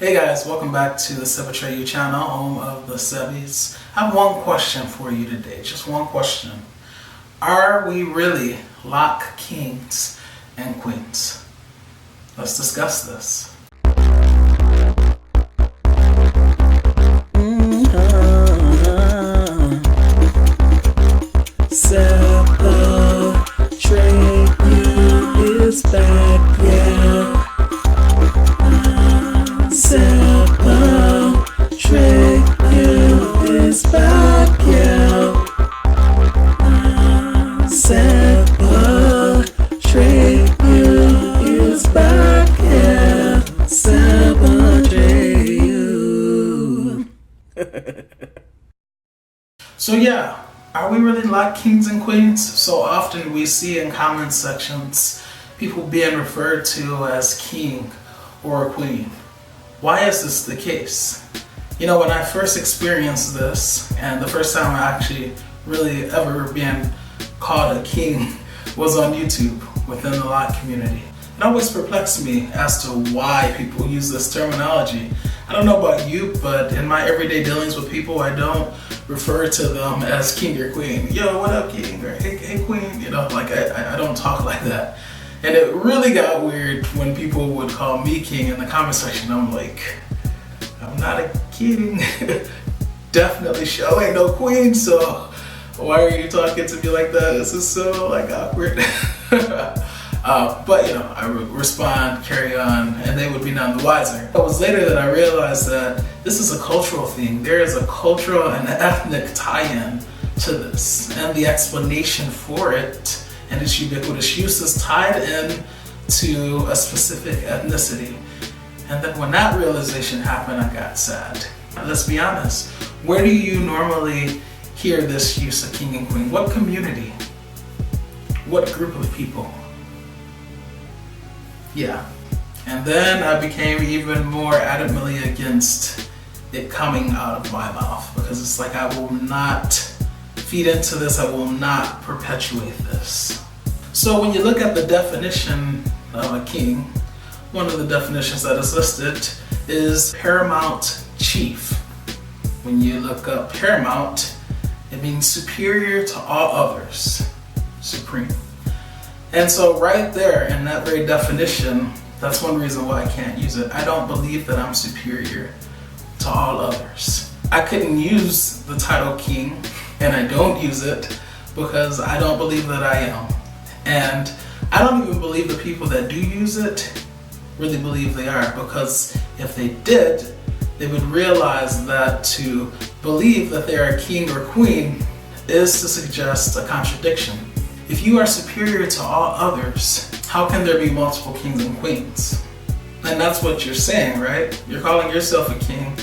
Hey guys, welcome back to the Atreyu channel, home of the Sebbies. I have one question for you today, just one question. Are we really Loc kings and queens? Let's discuss this. Atreyu is back, yeah. Atreyu is back, yeah. Atreyu is back, yeah. Atreyu. So yeah, are we really Loc kings and queens? So often we see in comment sections people being referred to as king or queen. Why is this the case? You know, when I first experienced this, and the first time I actually really ever being called a king was on YouTube within the Loc community. It always perplexed me as to why people use this terminology. I don't know about you, but in my everyday dealings with people, I don't refer to them as king or queen. Yo, what up, king? Or hey queen? You know, like I don't talk like that. And it really got weird when people would call me king in the comment section. I'm like, I'm not a king. Definitely sure ain't no queen, so why are you talking to me like that? This is so like awkward. But you know, I would respond, carry on, and they would be none the wiser. It was later that I realized that this is a cultural thing. There is a cultural and ethnic tie-in to this, and the explanation for it and its ubiquitous use is tied in to a specific ethnicity. And then when that realization happened, I got sad. Let's be honest, where do you normally hear this use of king and queen? What community? What group of people? Yeah. And then I became even more adamantly against it coming out of my mouth, because it's like, I will not feed into this, I will not perpetuate this. So when you look at the definition of a king, one of the definitions that is listed is paramount chief. When you look up paramount, it means superior to all others, supreme. And so right there in that very definition, that's one reason why I can't use it. I don't believe that I'm superior to all others. I couldn't use the title king, and I don't use it because I don't believe that I am. And I don't even believe the people that do use it really believe they are, because if they did, they would realize that to believe that they're a king or queen is to suggest a contradiction. If you are superior to all others, how can there be multiple kings and queens? And that's what you're saying, right? You're calling yourself a king,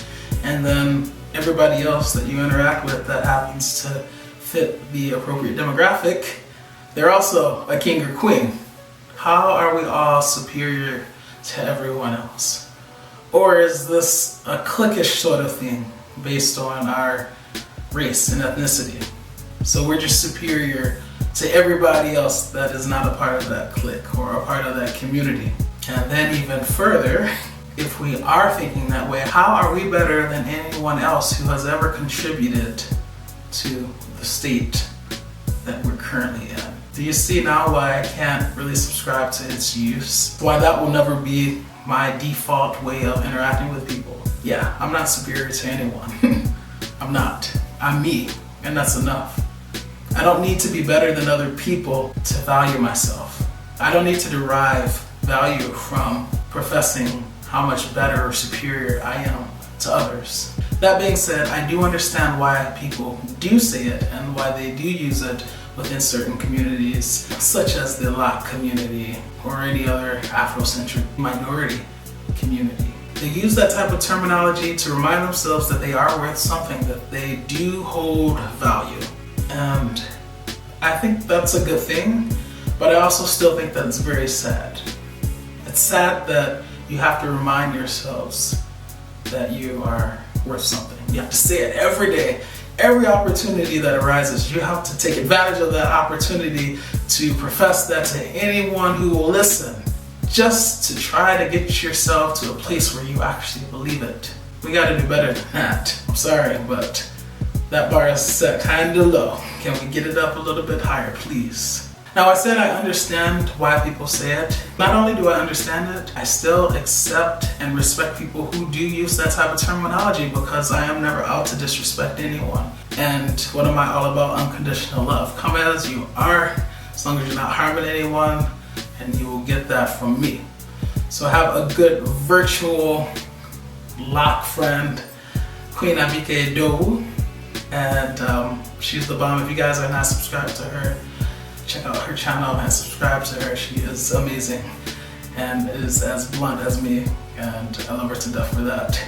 and then everybody else that you interact with that happens to fit the appropriate demographic, they're also a king or queen. How are we all superior to everyone else? Or is this a cliquish sort of thing based on our race and ethnicity? So we're just superior to everybody else that is not a part of that clique or a part of that community. And then even further, if we are thinking that way, how are we better than anyone else who has ever contributed to the state that we're currently in? Do you see now why I can't really subscribe to its use? Why that will never be my default way of interacting with people? Yeah, I'm not superior to anyone. I'm not. I'm me, and that's enough. I don't need to be better than other people to value myself. I don't need to derive value from professing how much better or superior I am to others. That being said, I do understand why people do say it and why they do use it within certain communities, such as the Loc community or any other Afrocentric minority community. They use that type of terminology to remind themselves that they are worth something, that they do hold value. And I think that's a good thing, but I also still think that it's very sad. It's sad that you have to remind yourselves that you are worth something. You have to say it every day. Every opportunity that arises, you have to take advantage of that opportunity to profess that to anyone who will listen. just to try to get yourself to a place where you actually believe it. We gotta do better than that. I'm sorry, but that bar is set kinda low. Can we get it up a little bit higher, please? Now, I said I understand why people say it. Not only do I understand it, I still accept and respect people who do use that type of terminology, because I am never out to disrespect anyone. And what am I all about? Unconditional love. Come as you are, as long as you're not harming anyone, and you will get that from me. So have a good virtual lock friend, Queen Abike Dowu, and she's the bomb. If you guys are not subscribed to her, check out her channel and subscribe to her. She is amazing and is as blunt as me, and I love her to death for that.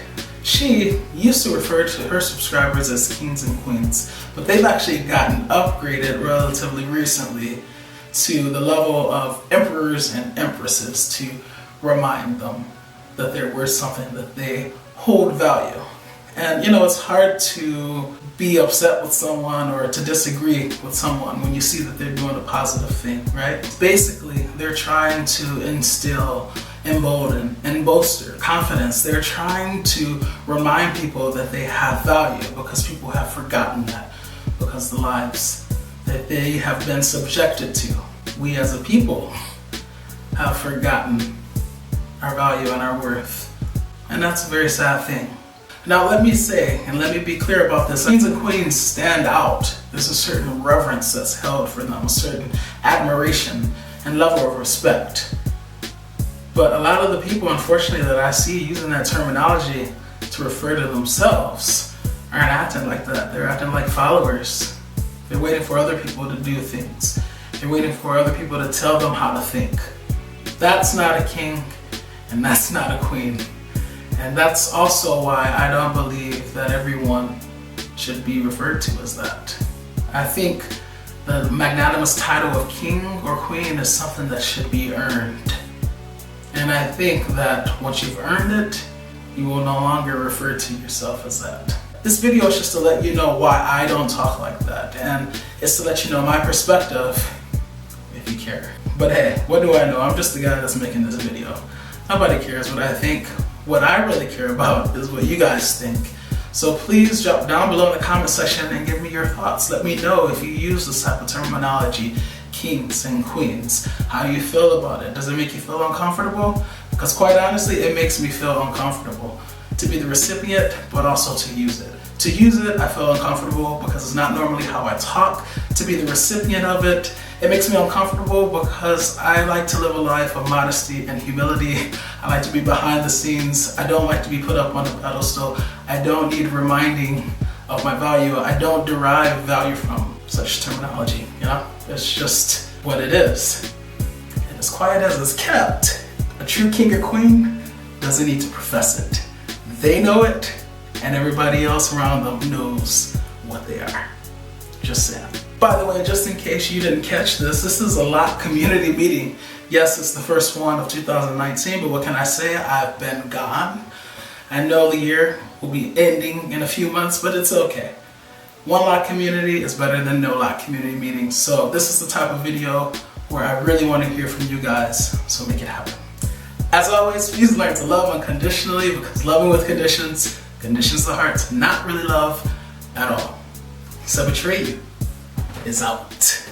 She used to refer to her subscribers as kings and queens, but they've actually gotten upgraded relatively recently to the level of emperors and empresses, to remind them that they're worth something, that they hold value. And you know, it's hard to be upset with someone or to disagree with someone when you see that they're doing a positive thing, right? Basically, they're trying to instill, embolden, and bolster confidence. They're trying to remind people that they have value, because people have forgotten that, because the lives that they have been subjected to, we as a people have forgotten our value and our worth. And that's a very sad thing. Now let me say, and let me be clear about this, kings and queens stand out. There's a certain reverence that's held for them, a certain admiration and level of respect. But a lot of the people, unfortunately, that I see using that terminology to refer to themselves aren't acting like that. They're acting like followers. They're waiting for other people to do things. They're waiting for other people to tell them how to think. That's not a king, and that's not a queen. And that's also why I don't believe that everyone should be referred to as that. I think the magnanimous title of king or queen is something that should be earned. And I think that once you've earned it, you will no longer refer to yourself as that. This video is just to let you know why I don't talk like that. And it's to let you know my perspective, if you care. But hey, what do I know? I'm just the guy that's making this video. Nobody cares what I think. What I really care about is what you guys think. So please drop down below in the comment section and give me your thoughts. Let me know if you use this type of terminology, kings and queens, how you feel about it. Does it make you feel uncomfortable? Because quite honestly, it makes me feel uncomfortable to be the recipient, but also to use it. To use it, I feel uncomfortable because it's not normally how I talk. To be the recipient of it, it makes me uncomfortable because I like to live a life of modesty and humility. I like to be behind the scenes. I don't like to be put up on a pedestal. I don't need reminding of my value. I don't derive value from such terminology, you know? It's just what it is. And as quiet as it's kept, a true king or queen doesn't need to profess it. They know it, and everybody else around them knows what they are. Just saying. By the way, just in case you didn't catch this, this is a Loc community meeting. Yes, it's the first one of 2019, but what can I say? I've been gone. I know the year will be ending in a few months, but it's okay. One Loc community is better than no Loc community meetings. So this is the type of video where I really want to hear from you guys, so make it happen. As always, please learn to love unconditionally, because loving with conditions conditions the heart to not really love at all. So Atreyu is out.